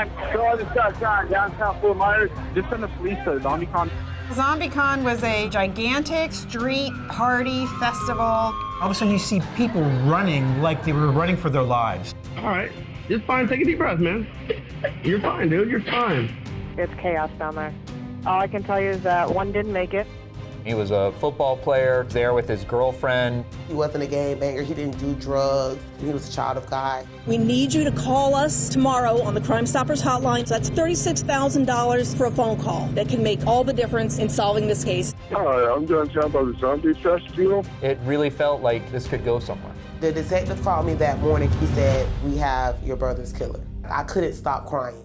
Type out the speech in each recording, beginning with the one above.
911. So I just got shot in downtown Fort Myers. Just send the police to Zombicon. Zombicon was a gigantic street party festival. All of a sudden you see people running like they were running for their lives. All right, just fine. Take a deep breath, man. You're fine, dude. You're fine. It's chaos down there. All I can tell you is that one didn't make it. He was a football player there with his girlfriend. He wasn't a gangbanger, he didn't do drugs, he was a child of God. We need you to call us tomorrow on the Crime Stoppers hotline. That's $36,000 for a phone call that can make all the difference in solving this case. Hi, I'm John Champ of the Zombie Festival. It really felt like this could go somewhere. The detective called me that morning. He said, "We have your brother's killer." I couldn't stop crying.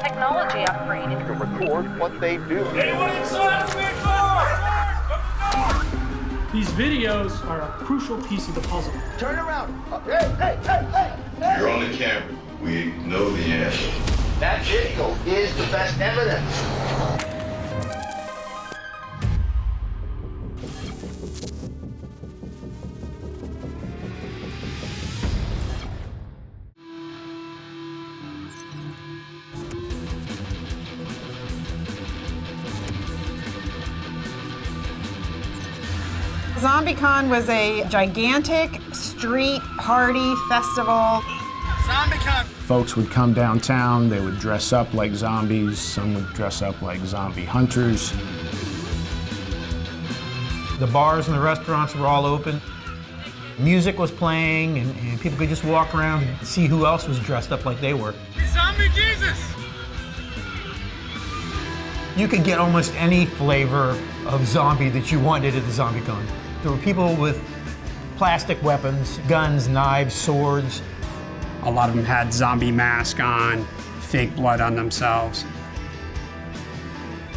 Technology upgrade. To record what they do. Anyone inside the big door? These videos are a crucial piece of the puzzle. Turn around. Hey. You're on the camera. We know the answer. That video is the best evidence. Zombicon was a gigantic street party festival. Zombicon. Folks would come downtown, they would dress up like zombies, some would dress up like zombie hunters. The bars and the restaurants were all open. Music was playing, and people could just walk around and see who else was dressed up like they were. Zombie Jesus. You could get almost any flavor of zombie that you wanted at the Zombicon. There were people with plastic weapons, guns, knives, swords. A lot of them had zombie mask on, fake blood on themselves.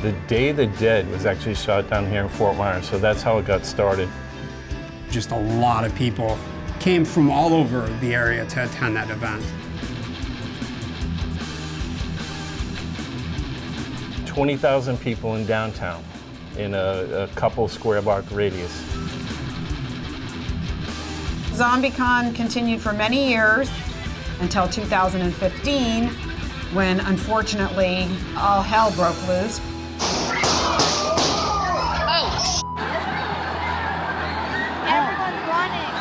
The Day of the Dead was actually shot down here in Fort Myers, so that's how it got started. Just a lot of people came from all over the area to attend that event. 20,000 people in downtown in a couple square block radius. Zombicon continued for many years until 2015, when unfortunately all hell broke loose. Everyone's running.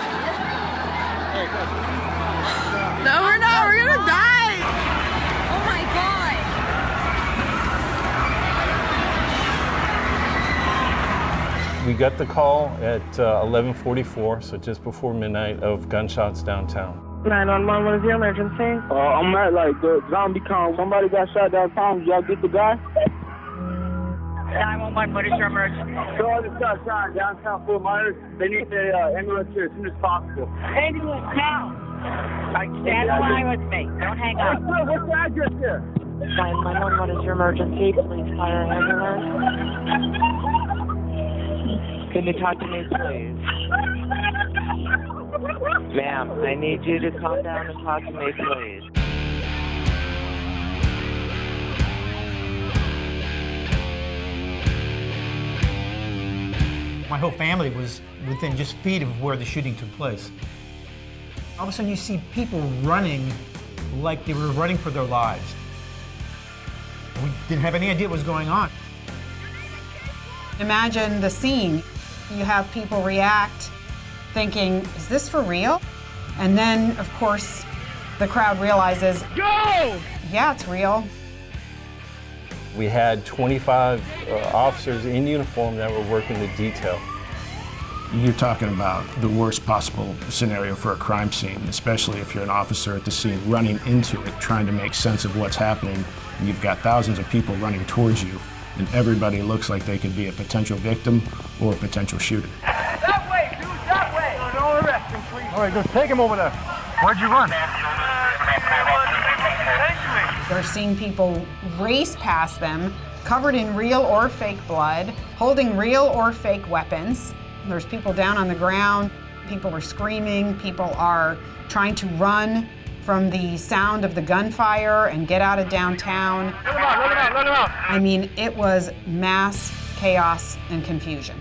No, we're not. We're gonna die. Oh my God. We got the call at 11:44, so just before midnight, of gunshots downtown. 911, what is your emergency? I'm at the Zombicon. Somebody got shot downtown. Did y'all get the guy? 911, what is your emergency? So I just got shot in downtown Fort Myers. They need the ambulance here as soon as possible. Ambulance now. Stand in line with me. Don't hang up. What's the address here? 911, what is your emergency? Please fire an ambulance. Can you talk to me, please? Ma'am, I need you to calm down and talk to me, please. My whole family was within just feet of where the shooting took place. All of a sudden you see people running like they were running for their lives. We didn't have any idea what was going on. Imagine the scene. You have people react thinking, is this for real? And then, of course, the crowd realizes, Go! yeah, it's real. We had 25 officers in uniform that were working the detail. You're talking about the worst possible scenario for a crime scene, especially if you're an officer at the scene running into it, trying to make sense of what's happening. And you've got thousands of people running towards you, and everybody looks like they could be a potential victim or a potential shooter. That way, dude, that way! Don't arrest him, please. All right, just take him over there. Where'd you run? They're seeing people race past them, covered in real or fake blood, holding real or fake weapons. There's people down on the ground, people are screaming, people are trying to run from the sound of the gunfire and get out of downtown. Let him out. I mean, it was mass chaos and confusion.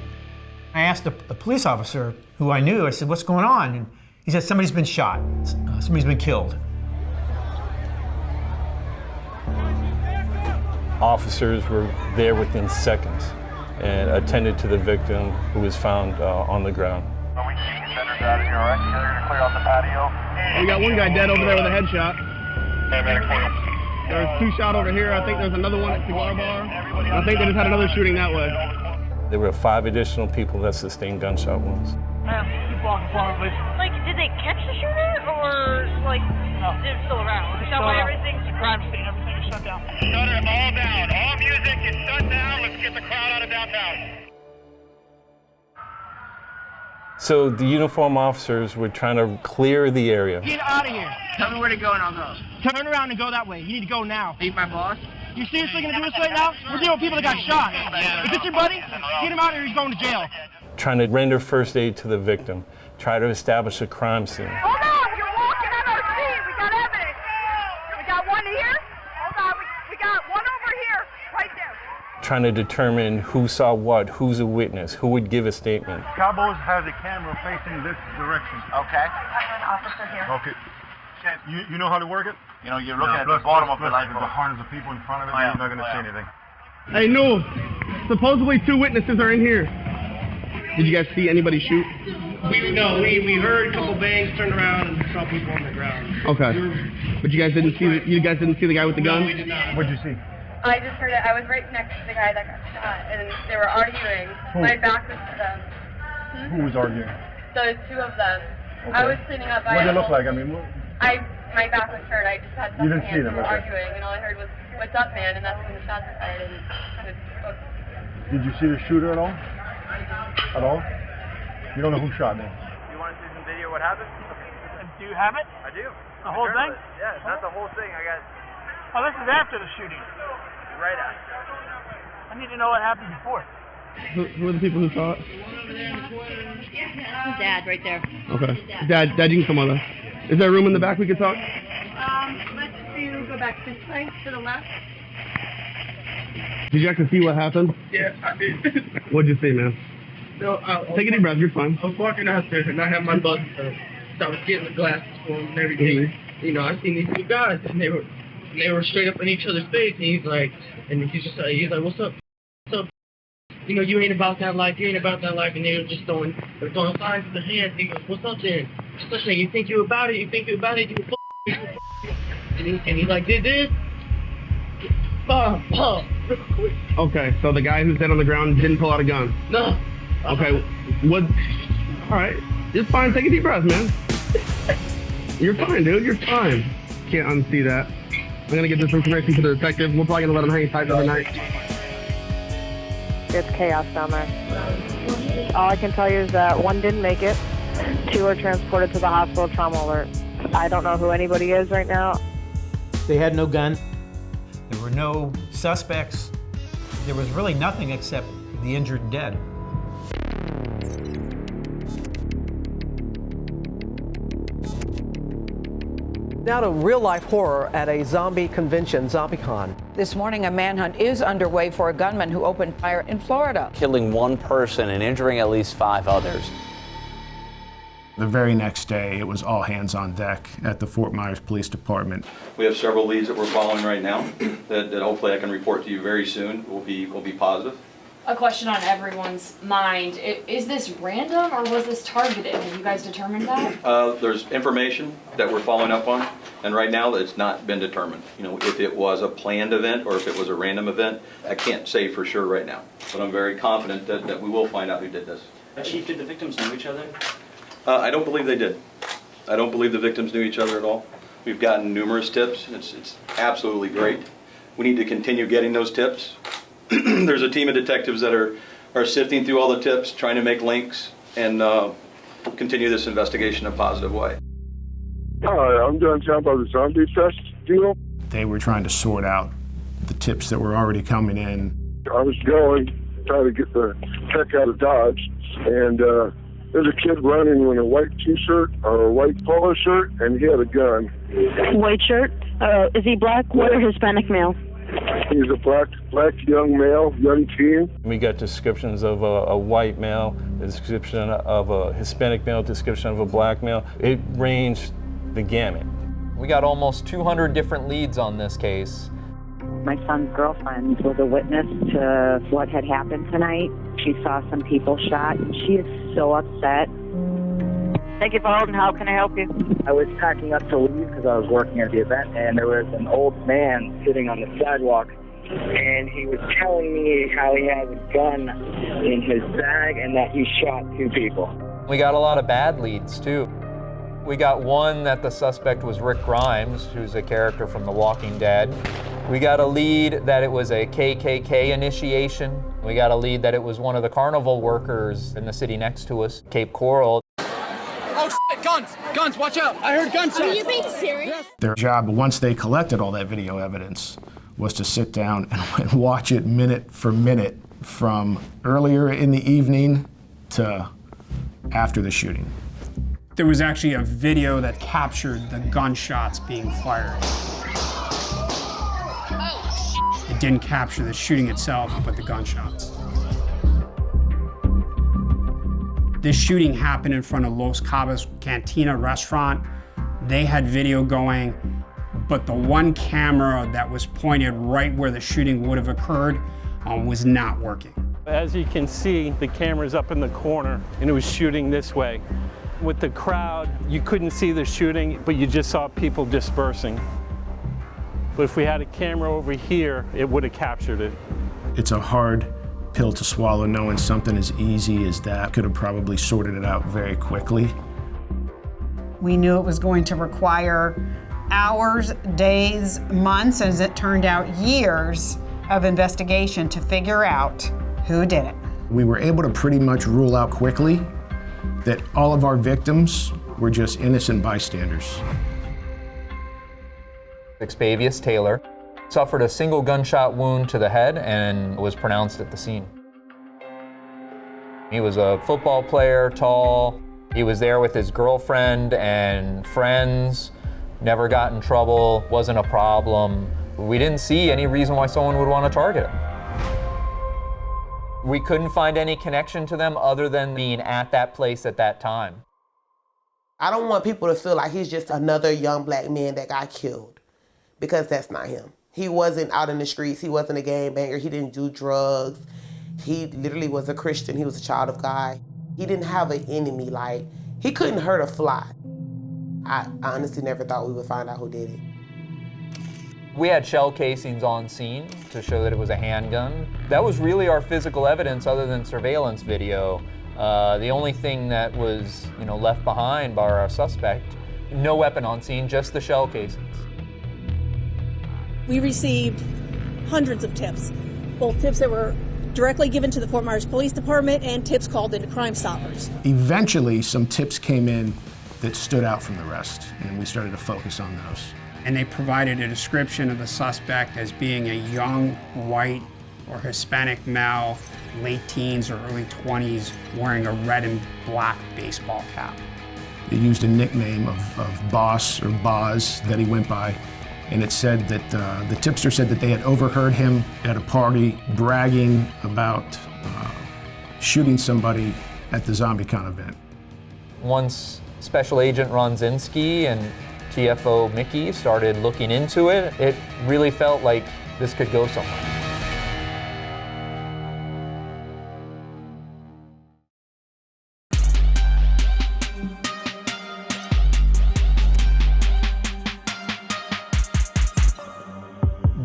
I asked a police officer who I knew, I said, what's going on? And he said, somebody's been shot, somebody's been killed. Officers were there within seconds and attended to the victim, who was found on the ground. We clear off the patio. We got one guy dead over there with a headshot. There's 2 shot over here. I think there's another one at Cigar Bar. I think they just had another shooting that way. There were 5 additional people that sustained gunshot wounds. Ma'am, keep walking forward, please. Like, did they catch the shooter, or like they're still around? Is that why everything's It's a crime scene. Everything is shut down. Shut them all down. All music is shut down. Let's get the crowd out of downtown. So the uniformed officers were trying to clear the area. Get out of here. Tell me where to go and I'll go. Turn around and go that way. You need to go now. Meet my boss? You seriously gonna do this right now? We're dealing with people that got shot. Is this your buddy? Get him out or he's going to jail. Trying to render first aid to the victim, try to establish a crime scene. Hold on, you're walking on our scene. We got evidence. We got one here. Hold on, we got one over here, right there. Trying to determine who saw what, who's a witness, who would give a statement. Cabos has a camera facing this direction. Okay. I have an officer here. Okay. You know how to work it? You know, you're looking at the bottom of the light. There's hundreds of people in front of it. You're not going to see anything. Hey, no. Supposedly 2 witnesses are in here. Did you guys see anybody shoot? We heard a couple bangs, turned around, and saw people on the ground. Okay. But you guys didn't see the guy with the gun? No, we did not. What'd you see? I just heard it. I was right next to the guy that got shot, and they were arguing. Who? My back was to them. Who was arguing? So there's 2 of them. Okay. I was cleaning up. What did it look like? I mean, My back was hurt. I just had You something didn't see and them, we were okay. arguing, and all I heard was, "What's up, man?" And that's when the shots were fired, and kind of spoke. did you see the shooter at all? At all? You don't know who shot them? You want to see some video of what happened? Do you have it? I do. The whole thing? Yeah, that's the whole thing. I got Oh, this is after the shooting. right after. I need to know what happened before. Who are the people who saw it? Dad, right there. Okay. Dad, you can come with us. Is there room in the back we could talk? Let's do go back this way to the left. Did you actually see what happened? Yeah, I did. What'd you see, man? No, Take a deep breath, you're fine. I was walking out there and I had my bus, so I was getting the glasses for him and everything. Mm-hmm. You know, I seen these 2 guys and they were straight up in each other's face, and he's like, what's up? What's up? You know, you ain't about that life, and they were just throwing signs with their hands. He goes, what's up then? Especially, you think you about it, you and he like did this. Okay, so the guy who's dead on the ground didn't pull out a gun? No. Okay, what? Alright, it's fine, take a deep breath, man. You're fine, dude, you're fine. Can't unsee that. I'm gonna get this information to the detective. We're probably gonna let him hang tight overnight. It's chaos down there. All I can tell you is that 1 didn't make it. 2 are transported to the hospital, trauma alert. I don't know who anybody is right now. They had no gun. There were no suspects. There was really nothing except the injured and dead. Now to real-life horror at a zombie convention, Zombicon. This morning, a manhunt is underway for a gunman who opened fire in Florida, killing 1 person and injuring at least 5 others. The very next day, it was all hands on deck at the Fort Myers Police Department. We have several leads that we're following right now that hopefully I can report to you very soon. Will be positive. A question on everyone's mind. Is this random or was this targeted? Have you guys determined that? There's information that we're following up on, and right now it's not been determined. You know, if it was a planned event or if it was a random event, I can't say for sure right now. But I'm very confident that we will find out who did this. Chief, did the victims know each other? I don't believe they did. I don't believe the victims knew each other at all. We've gotten numerous tips, and it's absolutely great. We need to continue getting those tips. There's a team of detectives that are sifting through all the tips, trying to make links, and continue this investigation in a positive way. Hi, I'm downtown by the Zombie Fest deal. They were trying to sort out the tips that were already coming in. I was going, trying to get the heck out of Dodge, and there's a kid running in a white t-shirt or a white polo shirt, and he had a gun. White shirt? Is he black, white, or Hispanic male? He's a black young male, young teen. We got descriptions of a white male, a description of a Hispanic male, description of a black male. It ranged the gamut. We got almost 200 different leads on this case. My son's girlfriend was a witness to what had happened tonight. She saw some people shot, and she is so upset. Thank you for holding. How can I help you? I was packing up to leave because I was working at the event, and there was an old man sitting on the sidewalk, and he was telling me how he has a gun in his bag and that he shot 2 people. We got a lot of bad leads, too. We got one that the suspect was Rick Grimes, who's a character from The Walking Dead. We got a lead that it was a KKK initiation. We got a lead that it was one of the carnival workers in the city next to us, Cape Coral. Oh shit, guns! Guns, watch out! I heard gunshots! Are you being serious? Their job, once they collected all that video evidence, was to sit down and watch it minute for minute from earlier in the evening to after the shooting. There was actually a video that captured the gunshots being fired. It didn't capture the shooting itself, but the gunshots. This shooting happened in front of Los Cabos Cantina restaurant. They had video going, but the one camera that was pointed right where the shooting would have occurred was not working. As you can see, the camera's up in the corner, and it was shooting this way. With the crowd, you couldn't see the shooting, but you just saw people dispersing. But if we had a camera over here, it would have captured it. It's a hard pill to swallow, knowing something as easy as that could have probably sorted it out very quickly. We knew it was going to require hours, days, months, and as it turned out, years of investigation to figure out who did it. We were able to pretty much rule out quickly that all of our victims were just innocent bystanders. Expavious Taylor suffered a single gunshot wound to the head and was pronounced at the scene. He was a football player, tall. He was there with his girlfriend and friends, never got in trouble, wasn't a problem. We didn't see any reason why someone would want to target him. We couldn't find any connection to them other than being at that place at that time. I don't want people to feel like he's just another young black man that got killed, because that's not him. He wasn't out in the streets. He wasn't a gangbanger. He didn't do drugs. He literally was a Christian. He was a child of God. He didn't have an enemy. Like, he couldn't hurt a fly. I honestly never thought we would find out who did it. We had shell casings on scene to show that it was a handgun. That was really our physical evidence other than surveillance video. The only thing that was, left behind by our suspect, no weapon on scene, just the shell casings. We received hundreds of tips, both tips that were directly given to the Fort Myers Police Department and tips called into Crime Stoppers. Eventually, some tips came in that stood out from the rest, and we started to focus on those. And they provided a description of the suspect as being a young, white, or Hispanic male, late teens or early 20s, wearing a red and black baseball cap. They used a nickname of Boss or Boz that he went by, and it said that the tipster said that they had overheard him at a party bragging about shooting somebody at the Zombicon event. Once Special Agent Ronzinski and TFO Mickey started looking into it, it really felt like this could go somewhere.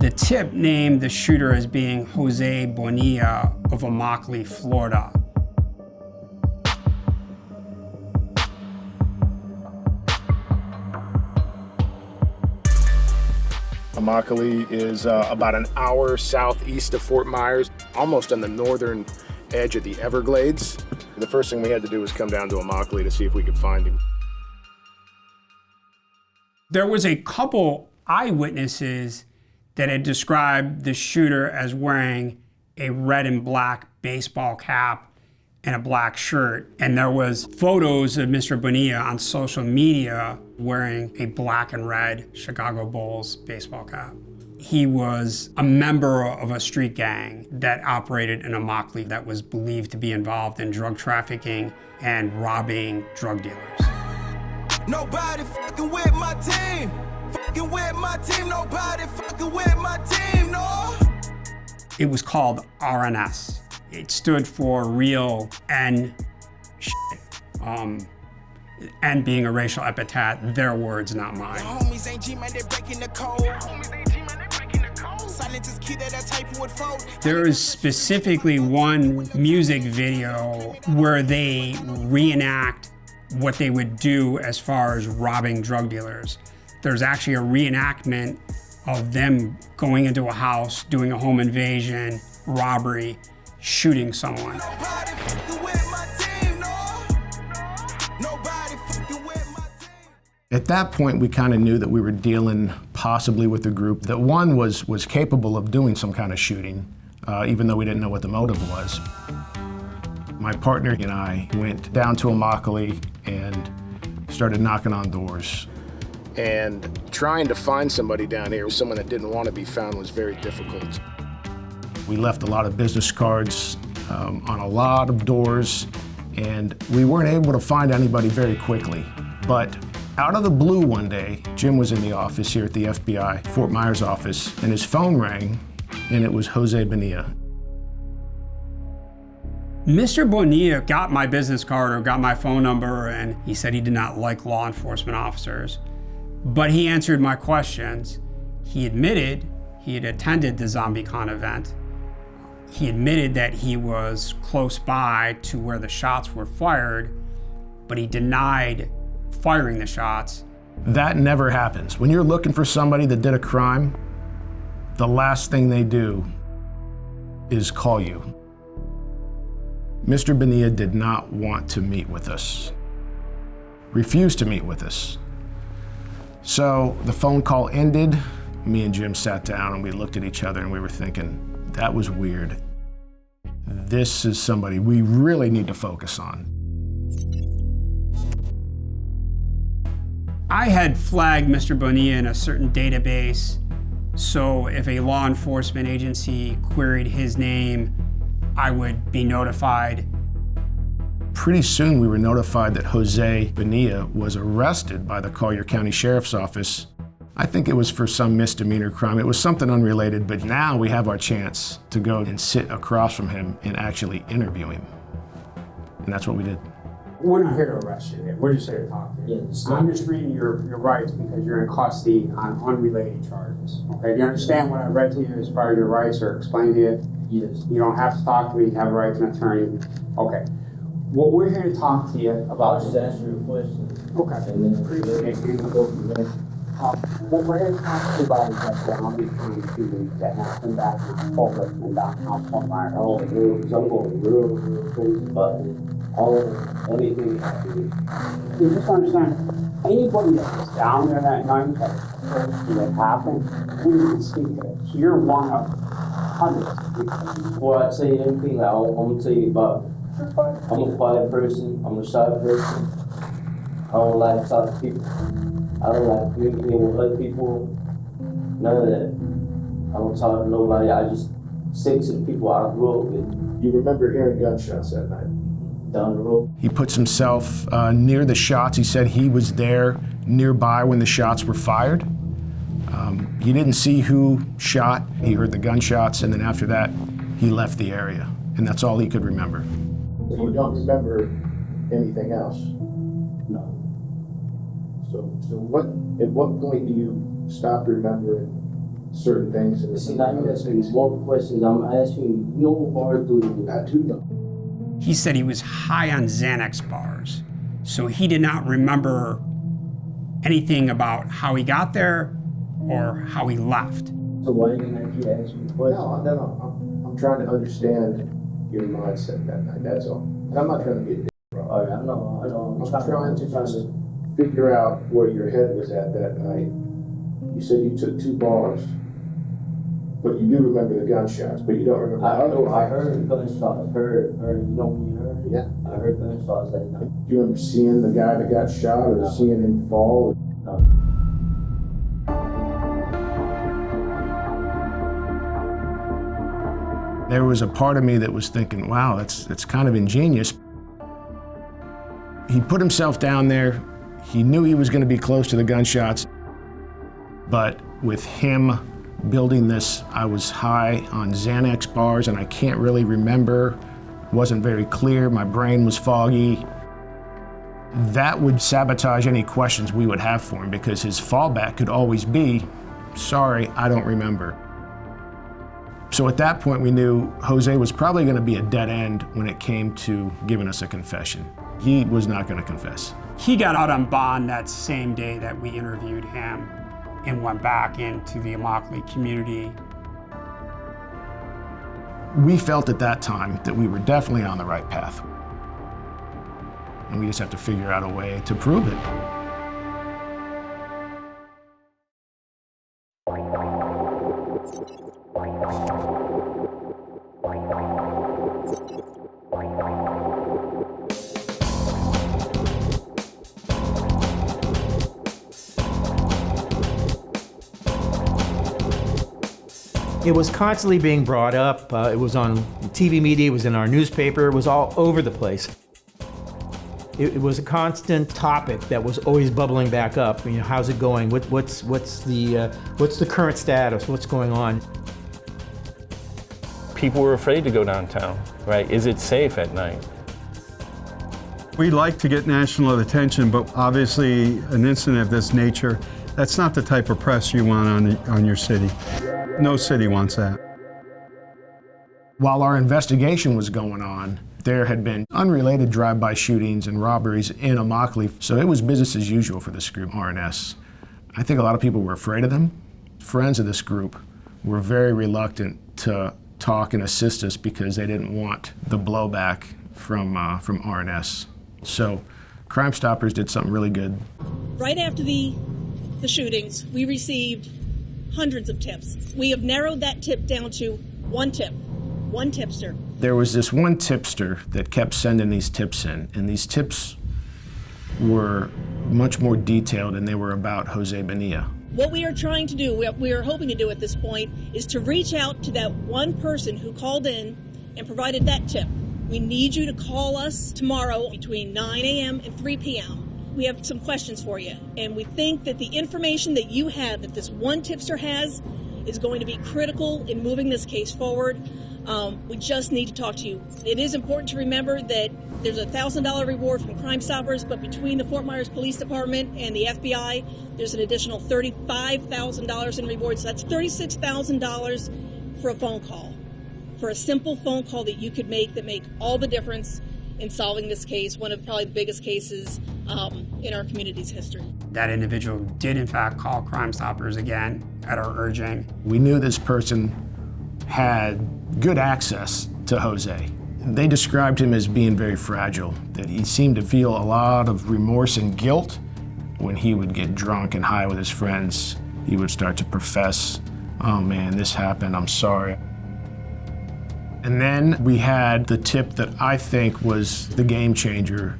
The tip named the shooter as being Jose Bonilla of Immokalee, Florida. Immokalee is about an hour southeast of Fort Myers, almost on the northern edge of the Everglades. The first thing we had to do was come down to Immokalee to see if we could find him. There was a couple eyewitnesses that had described the shooter as wearing a red and black baseball cap and a black shirt. And there was photos of Mr. Bonilla on social media wearing a black and red Chicago Bulls baseball cap. He was a member of a street gang that operated in Immokalee that was believed to be involved in drug trafficking and robbing drug dealers. Nobody fucking with my team. Fucking with my team. Nobody fucking It was called RNS. It stood for real N shit. N being a racial epithet, their words, not mine. There is specifically one music video where they reenact what they would do as far as robbing drug dealers. There's actually a reenactment of them going into a house, doing a home invasion, robbery, shooting someone. At that point, we kind of knew that we were dealing possibly with a group that, one, was capable of doing some kind of shooting, even though we didn't know what the motive was. My partner and I went down to Immokalee and started knocking on doors. And trying to find somebody down here, someone that didn't want to be found, was very difficult. We left a lot of business cards on a lot of doors, and we weren't able to find anybody very quickly. But out of the blue one day, Jim was in the office here at the FBI, Fort Myers office, and his phone rang, and it was Jose Bonilla. Mr. Bonilla got my business card or got my phone number, and he said he did not like law enforcement officers. But he answered my questions. He admitted he had attended the Zombicon event. He admitted that he was close by to where the shots were fired, but he denied firing the shots. That never happens. When you're looking for somebody that did a crime, the last thing they do is call you. Mr. Bonilla did not want to meet with us, refused to meet with us. So the phone call ended. Me and Jim sat down and we looked at each other and we were thinking, that was weird. This is somebody we really need to focus on. I had flagged Mr. Bonilla in a certain database, so if a law enforcement agency queried his name, I would be notified. Pretty soon we were notified that Jose Bonilla was arrested by the Collier County Sheriff's Office. I think it was for some misdemeanor crime. It was something unrelated, but now we have our chance to go and sit across from him and actually interview him. And that's what we did. We're not here to arrest you. We're just here to talk to you. I'm just reading your rights because you're in custody on unrelated charges. Okay, do you understand what I read to you as far as your rights or explained to you? Yes. You don't have to talk to me, you have a right to an attorney. Okay. What we're here to talk to you about. I'll just answer your question. Okay. And then appreciate it. What we're here to talk to you about is that the Zombicon shooting that happened back in Fort Myers. Oh, because I'm going real crazy about it. Anything happening. You just understand, anybody that was down there that night that happened, we can speak to it. So you're one of hundreds of people. Before I say anything, I'm going to tell you about I'm a quiet person, I'm a shy person. I don't like to talk to people. I don't like communicating with other people. None of that. I don't talk to nobody. I just stick to the people I grew up with. You remember hearing gunshots that night? Down the road. He puts himself near the shots. He said he was there nearby when the shots were fired. He didn't see who shot. He heard the gunshots, and then after that, he left the area. And that's all he could remember. You don't remember anything else? No. So at what point do you stop remembering certain things? See, now you're asking me more questions. I'm asking you, what bars do you? I do know. He said he was high on Xanax bars, so he did not remember anything about how he got there or how he left. So why didn't you ask me questions? No, I'm trying to understand your mindset that night, that's all. And I'm not trying to get wrong. All right, I know. I'm trying to just figure out where your head was at that night. You said you took 2 bars, but you do remember the gunshots, but you don't remember I heard gunshots. Heard. You know when you heard? Yeah. I heard gunshots that night. Do you remember seeing the guy that got shot or seeing him fall? No. There was a part of me that was thinking, wow, that's kind of ingenious. He put himself down there. He knew he was going to be close to the gunshots, but with him building this, I was high on Xanax bars and I can't really remember, wasn't very clear, my brain was foggy. That would sabotage any questions we would have for him because his fallback could always be, sorry, I don't remember. So at that point we knew Jose was probably going to be a dead end when it came to giving us a confession. He was not going to confess. He got out on bond that same day that we interviewed him and went back into the Immokalee community. We felt at that time that we were definitely on the right path. And we just have to figure out a way to prove it. It was constantly being brought up. It was on TV media, it was in our newspaper, it was all over the place. It was a constant topic that was always bubbling back up. You know, how's it going? What's the current status? What's going on? People were afraid to go downtown, right? Is it safe at night? We like to get national attention, but obviously an incident of this nature, that's not the type of press you want on your city. No city wants that. While our investigation was going on, there had been unrelated drive-by shootings and robberies in Immokalee, so it was business as usual for this group, R&S. I think a lot of people were afraid of them. Friends of this group were very reluctant to talk and assist us because they didn't want the blowback from R&S. So Crime Stoppers did something really good. Right after the shootings, we received hundreds of tips. We have narrowed that tip down to one tip, one tipster. There was this one tipster that kept sending these tips in, and these tips were much more detailed, and they were about Jose Bonilla. What we are trying to do, what we are hoping to do at this point, is to reach out to that one person who called in and provided that tip. We need you to call us tomorrow between 9 a.m. and 3 p.m. We have some questions for you, and we think that the information that you have, that this one tipster has, is going to be critical in moving this case forward. We just need to talk to you. It is important to remember that there's a $1,000 reward from Crime Stoppers, but between the Fort Myers Police Department and the FBI, there's an additional $35,000 in rewards. So that's $36,000 for a phone call, for a simple phone call that you could make that make all the difference in solving this case, one of probably the biggest cases in our community's history. That individual did in fact call Crime Stoppers again at our urging. We knew this person had good access to Jose. They described him as being very fragile, that he seemed to feel a lot of remorse and guilt. When he would get drunk and high with his friends, he would start to profess, oh man, this happened, I'm sorry. And then we had the tip that I think was the game changer.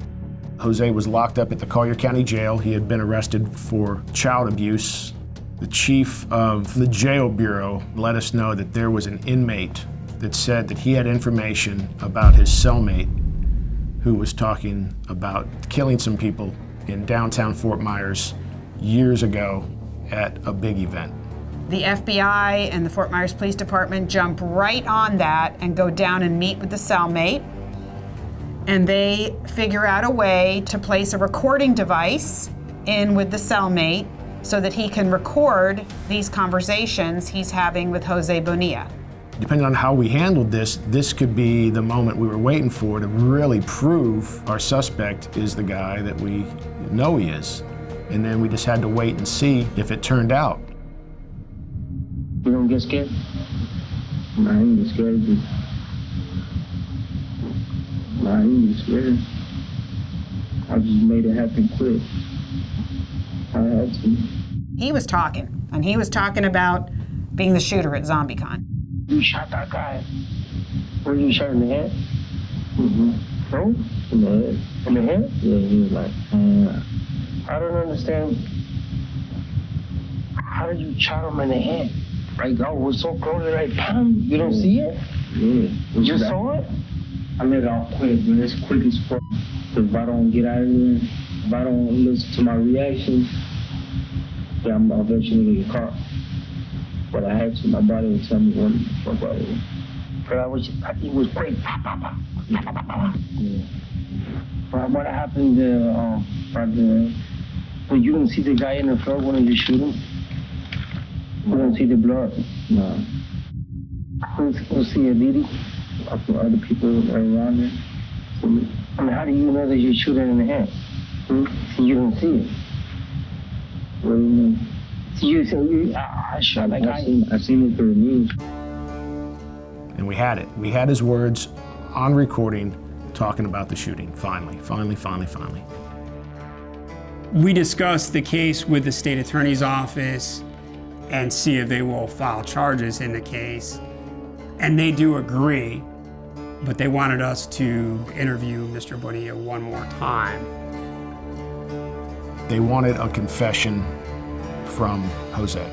Jose was locked up at the Collier County Jail. He had been arrested for child abuse. The chief of the jail bureau let us know that there was an inmate that said that he had information about his cellmate who was talking about killing some people in downtown Fort Myers years ago at a big event. The FBI and the Fort Myers Police Department jump right on that and go down and meet with the cellmate. And they figure out a way to place a recording device in with the cellmate so that he can record these conversations he's having with Jose Bonilla. Depending on how we handled this, this could be the moment we were waiting for to really prove our suspect is the guy that we know he is. And then we just had to wait and see if it turned out. You don't get scared? I ain't get scared. I ain't get scared. I just made it happen quick. I had to. He was talking, and he was talking about being the shooter at Zombicon. You shot that guy. Where you shot in the head? Mm-hmm. No? In the head. In the head? Yeah, he was like, I don't understand. How did you shot him in the head? Like, I was so close, like, bam, you don't see it? Yeah. You saw it? I let it off quick, man. It's quick as fuck. If I don't get out of there, if I don't listen to my reactions, then I'm eventually gonna get caught. But I had to, my body would tell me what it was. But it was quick. Yeah. But what happened but you don't see the guy in the floor when you shoot him? You don't see the blood? No. We'll see a lady, other people around there. I mean, how do you know that you shoot her in the head? See, you don't see it. What do you mean? See, I shot that guy. I seen it through the news. And we had it. We had his words on recording talking about the shooting. Finally. We discussed the case with the state attorney's office and see if they will file charges in the case. And they do agree, but they wanted us to interview Mr. Bonilla one more time. They wanted a confession from Jose.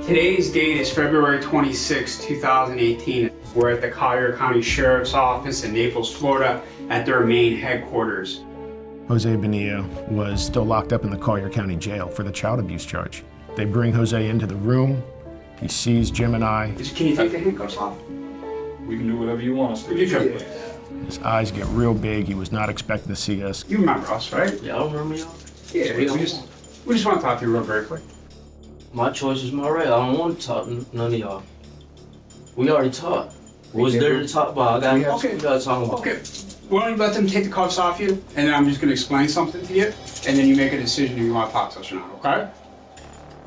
Today's date is February 26, 2018. We're at the Collier County Sheriff's Office in Naples, Florida, at their main headquarters. Jose Bonilla was still locked up in the Collier County Jail for the child abuse charge. They bring Jose into the room. He sees Jim and I. Can you take the handcuffs off? We can do whatever you want us to do. His eyes get real big. He was not expecting to see us. You remember us, right? Yeah, I remember y'all. Yeah, we just want to talk to you real briefly. My choice is my right. I don't want to talk to none of y'all. We already talked. What's there to talk about? We gotta talk about. Okay. Why don't you let them take the cuffs off you, and then I'm just gonna explain something to you, and then you make a decision if you want to talk to us or not, okay?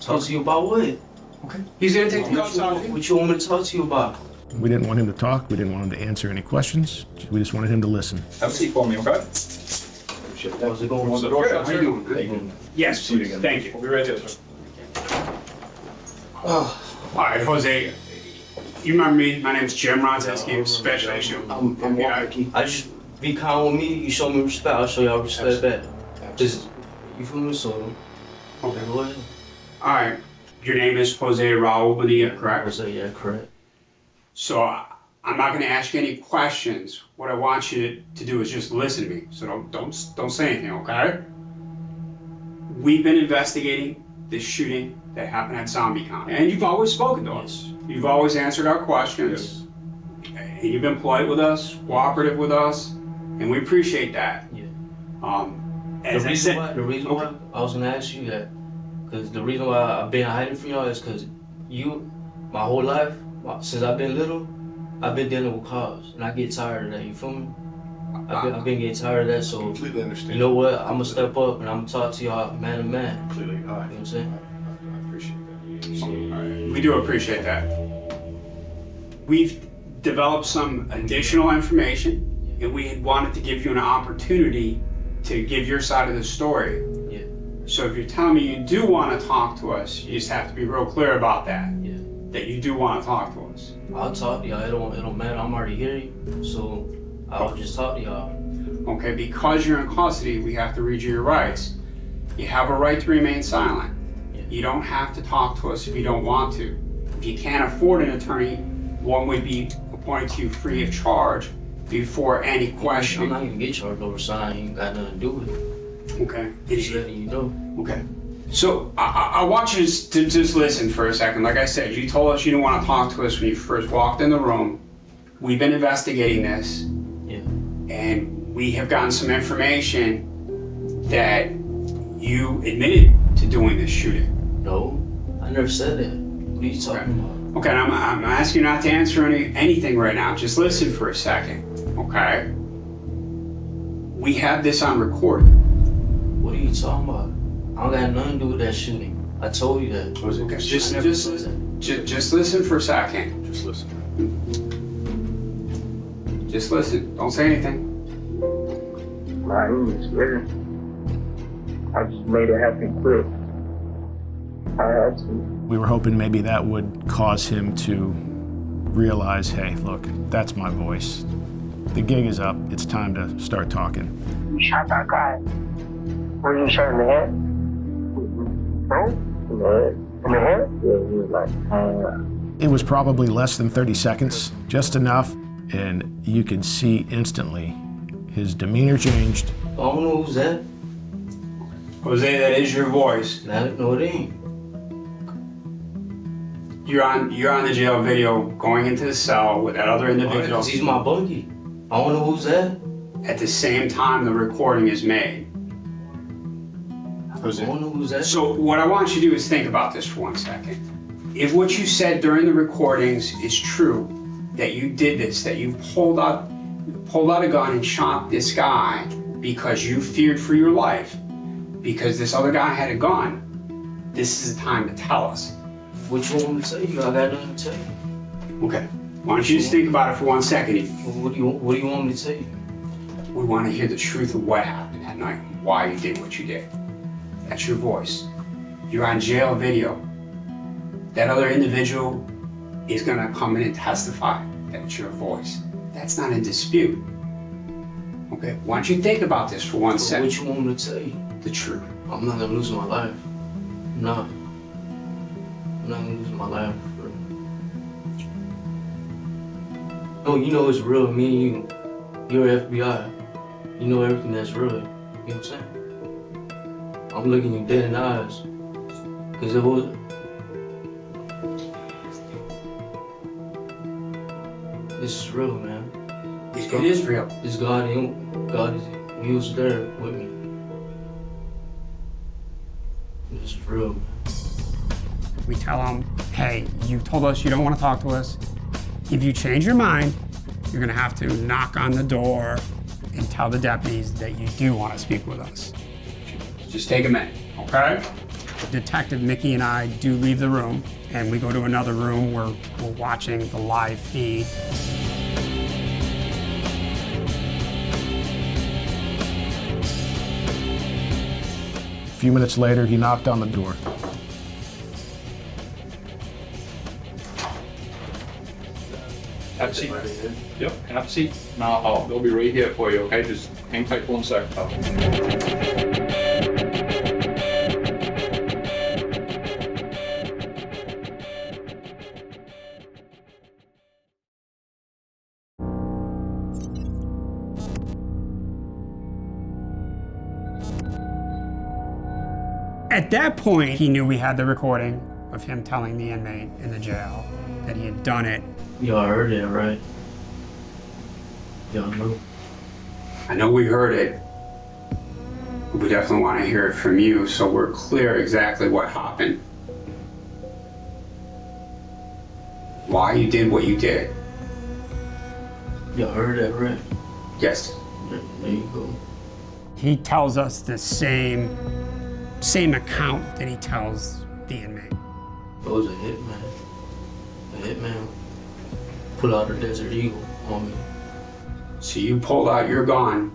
Talk to you about what? Okay. He's gonna take the cuffs off you. What you want me to talk to you about? We didn't want him to talk. We didn't want him to answer any questions. We just wanted him to listen. Have a seat for me, okay? How's it going? What's the door? How you doing? Yes, please. Thank you. We'll be right there, sir. All right, Jose. You remember me? My name's Jim Ronzeski, special issue. I'm Walker. I just be kind with me. You show me respect. I'll show y'all respect back. Just you feel me? So okay, go ahead. All right. Your name is Jose Raul Bonilla, correct? Jose, yeah, correct. So I'm not going to ask you any questions. What I want you to do is just listen to me. So don't say anything, okay? We've been investigating this shooting that happened at Zombicon, and you've always spoken to us. You've always answered our questions. Yes. And you've been polite with us, cooperative with us, and we appreciate that. Yeah. As I said, the reason why I was gonna ask you that, because the reason why I've been hiding from y'all is because my whole life, since I've been little, I've been dealing with cars, and I get tired of that. You feel me? I've been getting tired of that. So completely understand. You know what? I'm gonna step up and I'm gonna talk to y'all man to man. Completely. You know what I'm saying? I appreciate that. All right. We do appreciate that. We've developed some additional information, and we had wanted to give you an opportunity to give your side of the story. Yeah. So if you're telling me you do want to talk to us, you just have to be real clear about that. Yeah. That you do want to talk to us. I'll talk to y'all. It don't matter. I'm already here, so I'll just talk to y'all. Okay, because you're in custody, we have to read you your rights. You have a right to remain silent. Yeah. You don't have to talk to us if you don't want to. If you can't afford an attorney, one would be appointed to you free of charge before any question. I'm not even get charged over something. I ain't got nothing to do with it. Okay. Just letting you know. Okay. So I want you to just listen for a second. Like I said, you told us you didn't want to talk to us when you first walked in the room. We've been investigating this. Yeah. And we have gotten some information that you admitted to doing this shooting. No, I never said that. What are you talking about? Okay, I'm asking you not to answer anything right now. Just listen for a second, okay? We have this on recording. What are you talking about? I don't got nothing to do with that shooting. I told you that. Okay, just listen for a second. Just listen. Just listen. Don't say anything. I ain't scared. I just made it happen quick. I had to. We were hoping maybe that would cause him to realize, hey, look, that's my voice. The gig is up. It's time to start talking. You shot that guy. Were you shot in the head? No? In the head? In the head? Yeah, he was like, It was probably less than 30 seconds, just enough, and you could see instantly his demeanor changed. I don't know who's that. Jose, that is your voice. No, it ain't. You're on the jail video going into the cell with that other individual. Right, he's my bunkie. I don't know who's that. At the same time the recording is made. Jose. I don't know who's that. So what I want you to do is think about this for 1 second. If what you said during the recordings is true, that you did this, that you pulled out a gun and shot this guy because you feared for your life, because this other guy had a gun, this is the time to tell us. What you want me to tell you? I got nothing to tell you. Okay. Why don't you just think about it for 1 second? What do you want me to tell you? We want to hear the truth of what happened that night, why you did what you did. That's your voice. You're on jail video. That other individual is gonna come in and testify that it's your voice. That's not in dispute. Okay, why don't you think about this for 1 second? What you want me to tell you? The truth. I'm not gonna lose my life. No. I'm not gonna lose my life. No, you know it's real. Me and you, you're FBI. You know everything that's real. You know what I'm saying? I'm looking you dead in the eyes. Cause it was. This is real, man. It is real. It's God. He was there with me. This is real, man. We tell them, hey, you told us you don't want to talk to us. If you change your mind, you're gonna have to knock on the door and tell the deputies that you do want to speak with us. Just take a minute, okay? Detective Mickey and I do leave the room, and we go to another room where we're watching the live feed. A few minutes later, he knocked on the door. Have a seat. Yep, have a seat. Now they'll be right here for you, okay? Just hang tight for 1 sec. At that point, he knew we had the recording of him telling the inmate in the jail that he had done it. Y'all heard it, right? Y'all know. I know we heard it. We definitely want to hear it from you so we're clear exactly what happened. Why you did what you did. Y'all heard that, right? Yes. There you go. He tells us the same account that he tells the inmate. It was a hitman. A hitman pulled out a Desert Eagle on me. So you pulled out your gun,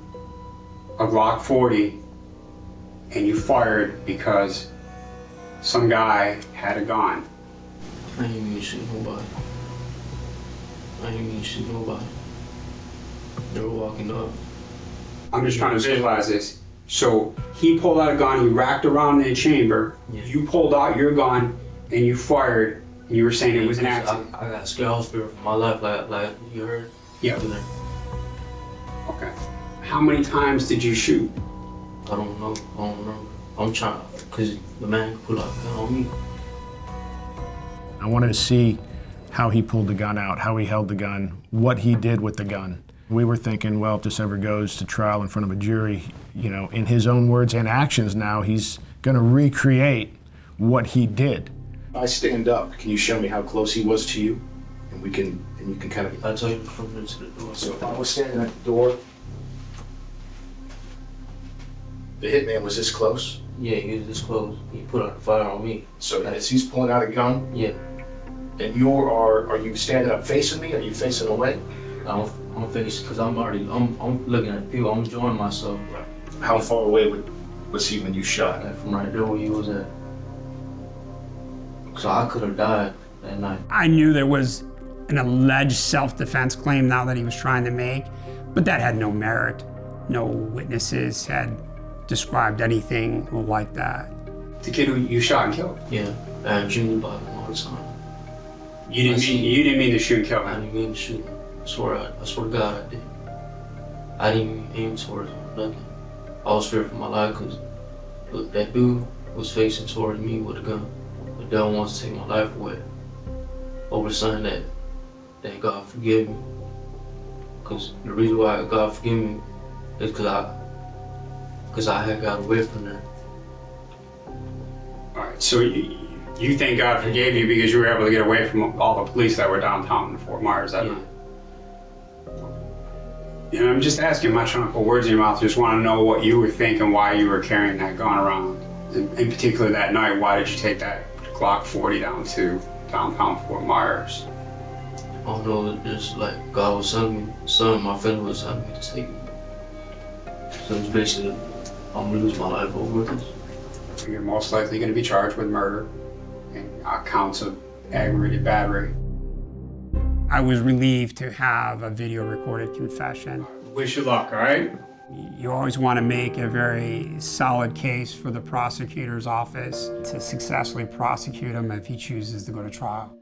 a Glock 40, and you fired because some guy had a gun. I ain't mean to shoot nobody. They were walking up. I'm just trying to visualize this. So he pulled out a gun, he racked around in the chamber, you pulled out your gun, and you fired, and you were saying it was an accident. I got scared. I was scared for my life, like you heard? Yeah. Okay. How many times did you shoot? I don't know. I'm trying, because the man pulled out a gun on me. I wanted to see how he pulled the gun out, how he held the gun, what he did with the gun. We were thinking, well, if this ever goes to trial in front of a jury, you know, in his own words and actions now, he's going to recreate what he did. I stand up. Can you show me how close he was to you? And you can kind of... I'll tell you from there to the door. So if I was standing at the door, the hitman was this close? Yeah, he was this close. He put out a fire on me. So as he's pulling out a gun? Yeah. And are you standing up facing me? Are you facing away? I'm facing, because I'm looking at people. I'm enjoying myself. How far away was he when you shot? From right there where he was at. So I could have died that night. I knew there was an alleged self-defense claim now that he was trying to make, but that had no merit. No witnesses had described anything like that. The kid who you shot and killed? Yeah, I had dreamed about him all the time. You didn't mean to shoot and kill him? I didn't mean to shoot him. I swear to God I did. I didn't even aim towards him, nothing. I was fearing for my life because Look, that dude was facing towards me with a gun. The devil wants to take my life away. Over something that God forgive me. Because the reason why God forgive me is because I had got away from there. All right, so you think God forgave you because you were able to get away from all the police that were downtown in Fort Myers, that night? You know, I'm just asking, I'm not trying to put words in your mouth, just want to know what you were thinking, why you were carrying that gun around. In particular that night, why did you take that Glock 40 down to downtown Fort Myers? I don't know, it's like God was telling me, my family was telling me to take it. So it's basically, I'm gonna lose my life over this. You're most likely going to be charged with murder and counts of aggravated battery. I was relieved to have a video recorded confession. Wish you luck, all right? You always want to make a very solid case for the prosecutor's office to successfully prosecute him if he chooses to go to trial.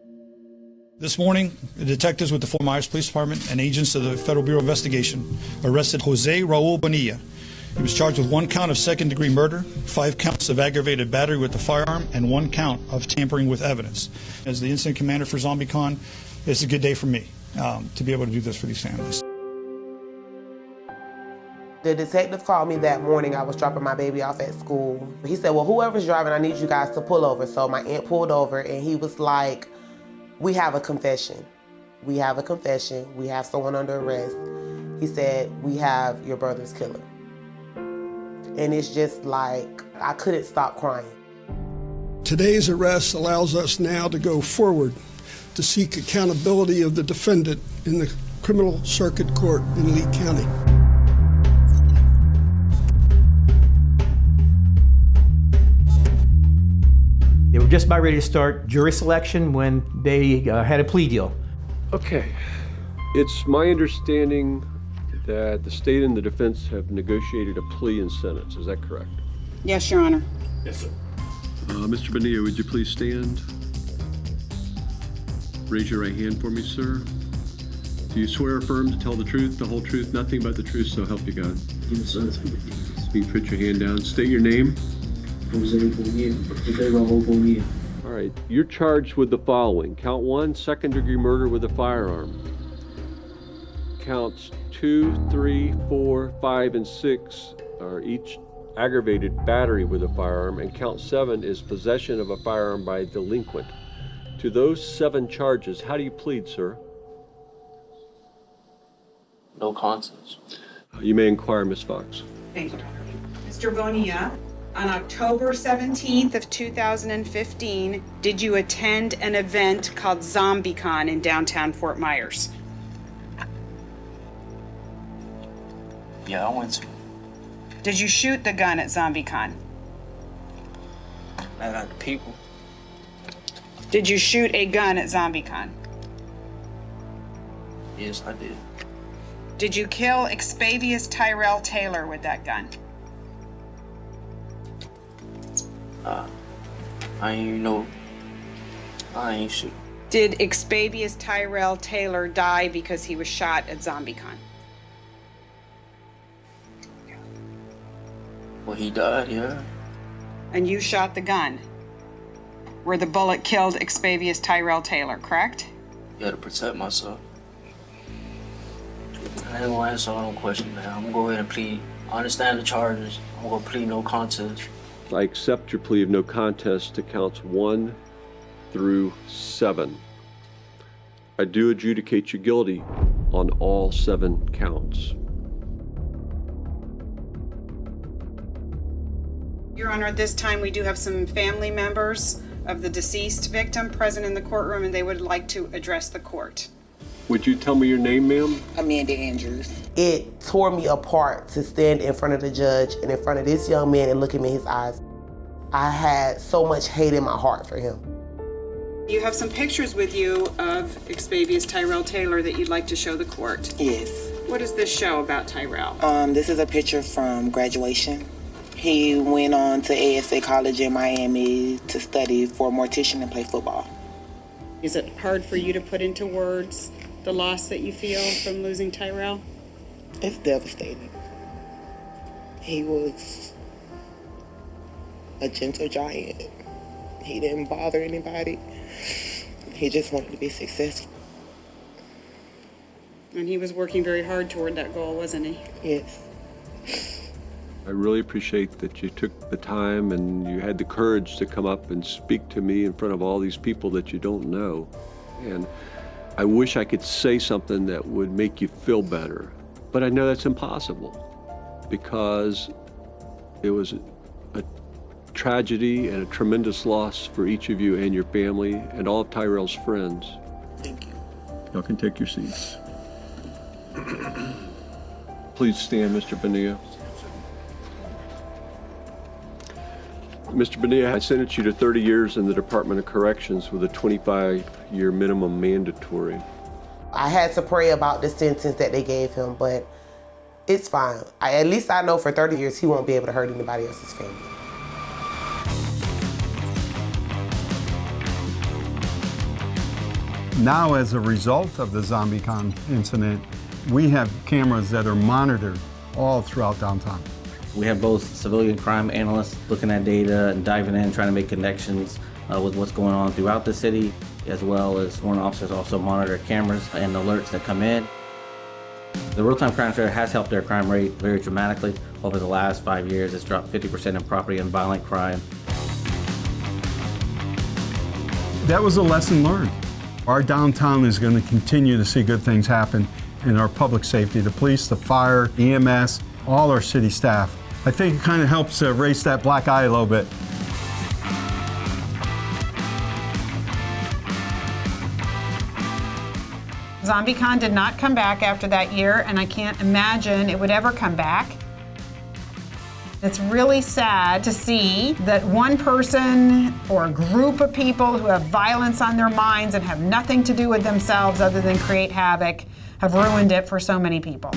This morning, the detectives with the Fort Myers Police Department and agents of the Federal Bureau of Investigation arrested Jose Raul Bonilla. He was charged with 1 count of second-degree murder, 5 counts of aggravated battery with a firearm, and 1 count of tampering with evidence. As the incident commander for Zombicon, it's a good day for me to be able to do this for these families. The detective called me that morning. I was dropping my baby off at school. He said, well, whoever's driving, I need you guys to pull over. So my aunt pulled over, and he was like, we have a confession. We have a confession. We have someone under arrest. He said, we have your brother's killer. And it's just like, I couldn't stop crying. Today's arrest allows us now to go forward to seek accountability of the defendant in the criminal circuit court in Lee County. They were just about ready to start jury selection when they had a plea deal. Okay. It's my understanding that the state and the defense have negotiated a plea and sentence. Is that correct? Yes, Your Honor. Yes, sir. Mr. Bonilla, would you please stand? Raise your right hand for me, sir. Do you swear or affirm to tell the truth, the whole truth, nothing but the truth, so help you God? Yes, sir. You can put your hand down. State your name. Jose Raul Bonilla. All right. You're charged with the following. Count 1, second-degree murder with a firearm. Counts 2, 3, 4, 5, and 6 are each aggravated battery with a firearm, and count 7 is possession of a firearm by a delinquent. To those 7 charges, how do you plead, sir? No contest. You may inquire, Ms. Fox. Thank you. Mr. Bonilla, on October 17th of 2015, did you attend an event called Zombicon in downtown Fort Myers? Yeah, I went to. Did you shoot the gun at Zombicon? At the people. Did you shoot a gun at Zombicon? Yes, I did. Did you kill Expavious Taylor with that gun? I ain't even know. I ain't shoot. Did Expavious Taylor die because he was shot at Zombicon? Well, he died, yeah. And you shot the gun where the bullet killed Expavious Taylor, correct? Yeah, to protect myself. I ain't gonna answer all no questions, man. I'm gonna go ahead and plead. I understand the charges. I'm gonna plead no contest. I accept your plea of no contest to counts 1 through 7. I do adjudicate you guilty on all 7 counts. Your Honor, at this time we do have some family members of the deceased victim present in the courtroom, and they would like to address the court. Would you tell me your name, ma'am? Amanda Andrews. It tore me apart to stand in front of the judge and in front of this young man and look him in his eyes. I had so much hate in my heart for him. You have some pictures with you of Expavious Taylor that you'd like to show the court. Yes. What does this show about Tyrell? This is a picture from graduation. He went on to ASA College in Miami to study for a mortician and play football. Is it hard for you to put into words the loss that you feel from losing Tyrell? It's devastating. He was a gentle giant. He didn't bother anybody. He just wanted to be successful. And he was working very hard toward that goal, wasn't he? Yes. I really appreciate that you took the time and you had the courage to come up and speak to me in front of all these people that you don't know. And I wish I could say something that would make you feel better, but I know that's impossible because it was a tragedy and a tremendous loss for each of you and your family and all of Tyrell's friends. Thank you. Y'all can take your seats. Please stand, Mr. Bonilla. Mr. Bonilla, I sentenced you to 30 years in the Department of Corrections with a 25-year minimum mandatory. I had to pray about the sentence that they gave him, but it's fine. At least I know for 30 years he won't be able to hurt anybody else's family. Now, as a result of the Zombicon incident, we have cameras that are monitored all throughout downtown. We have both civilian crime analysts looking at data and diving in, trying to make connections with what's going on throughout the city, as well as sworn officers also monitor cameras and alerts that come in. The real-time crime center has helped their crime rate very dramatically. Over the last 5 years, it's dropped 50% in property and violent crime. That was a lesson learned. Our downtown is going to continue to see good things happen in our public safety, the police, the fire, EMS, all our city staff. I think it kind of helps erase that black eye a little bit. Zombicon did not come back after that year, and I can't imagine it would ever come back. It's really sad to see that one person or a group of people who have violence on their minds and have nothing to do with themselves other than create havoc have ruined it for so many people.